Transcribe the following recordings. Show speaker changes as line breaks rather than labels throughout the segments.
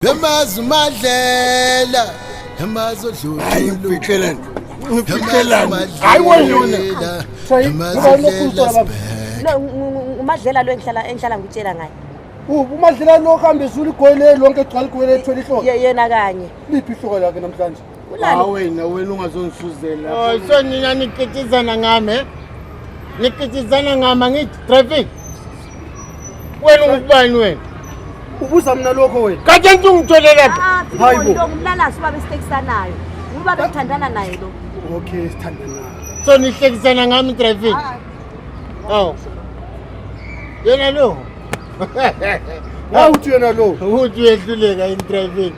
Yamazi Madlela, yamazi odlula.
Hayi ufikhelani.
Hayi
wena.
Umadlela lo engihlala ngitshela ngaye.
Umadlela lo hamba ezulu igwele lonke egcwala igwele ethola ihloko.
Yena kanye.
Liphi ihloko lakhe namhlanje?
Wena ungazongisuzela.
Oh so nina nikitizana ngame. Nikitizana ngama ngithi traffic. Wena ungubani wena?
Ubuza mina lokho wena.
Kade ngitholela
Hayibo. Lo ngumlalasi babe stekisanayo. Uba bethandana naye lo.
Okay, sithandana.
So nihlekisana ngami traffic. Oh. Yena lo.
Awuthi yena lo.
Uthi wehluleka in traffic.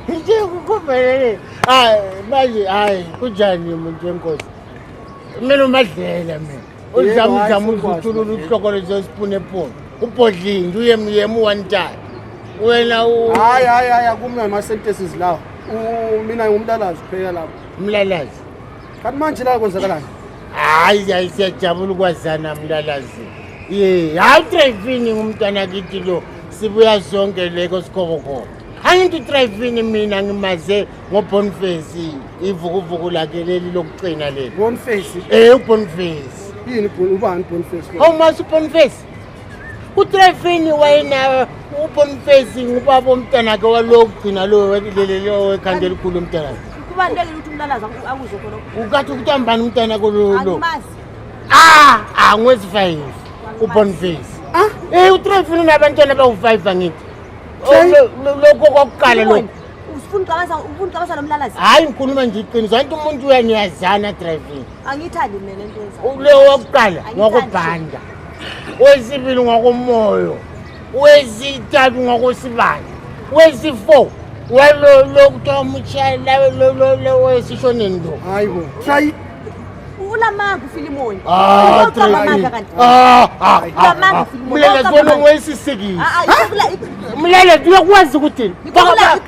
Nje ukukhomele. Manje kunjani umuntu wenkosi? Mina uMadlela mina. Uzama ukuthulula uhloko lezosipune ephondo. Ubhodlingi uyemyemu one time. Wena
hayi kumna ama sentences lawo. Mina ngumlalazi phela lapho.
umlalazi.
Kanti manje la kwenzakalani?
Hayi siyajabula ukwazana mlalazi. Hayi uTryphine ngumntwana kithi lo sibuya zonke leko sikhokho. Angithi uTryphine mina ngimaze ngoBoniface ivukuvuku lakhe leli lokucina leli.
Boniface.
uBoniface.
Yini ubani Boniface?
Awumazi uBoniface? uTryphine wayena uBoniface ngubaba omntana wakhe walokugcina lo lelo ekhandela ikhulu umntana.
Kubalulekile ukuthi umlalazi akuze khona.
Ukathi ukutambani umntana kolo.
Angimazi.
Ngwezi5 uBoniface. uTryphine unabantwana abawu5 angithi. Lokho kokuqala lo.
Ufuna uqabasa nomlalazi?
Hayi ngikhuluma nje iqiniso. Kanti umuntu uyaniyazana Tryphine.
Angithandi mina lento yenza.
Lo wokuqala ngokubhanda. Wesibili ngokomoyo. Wesithathu ngokosibani. Wesi4 lo kuthiwa umutshela lo wesishoneni lo.
Hayibo. Try
Ulamanga uFilimoni.
Mlele zona ngwesisikile. Mlele uyakwazi ukuthi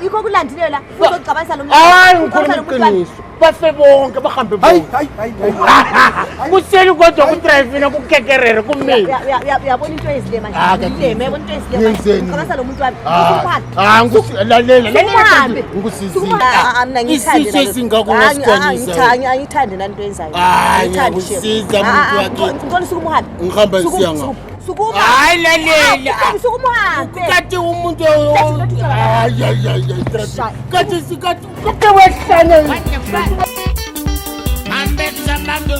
yikho kulandilela la uzocabasa lo
muntu. Ngikhuluma iqiniso. Bafe bonke bahambe bonke.
Hayi.
Kuseli kodwa kuTryphine kukekerere kumina.
Uyabona into ezile manje. Ngileme yabona into ezile manje. Cabasa lo muntu wami.
Ngusizile. Ngusizile.
Ngithandi
Isisingakungasiqonisa.
Angithandi nanto enzayo.
Ngikusiza umuntu wakhe.
Ngicela sukumuhambe.
Ngihamba siyanga.
Sukuma.
Hayi lalela.
Sukumuhambe.
Kati umuntu kati sikathi wehlane. Ambe zamando.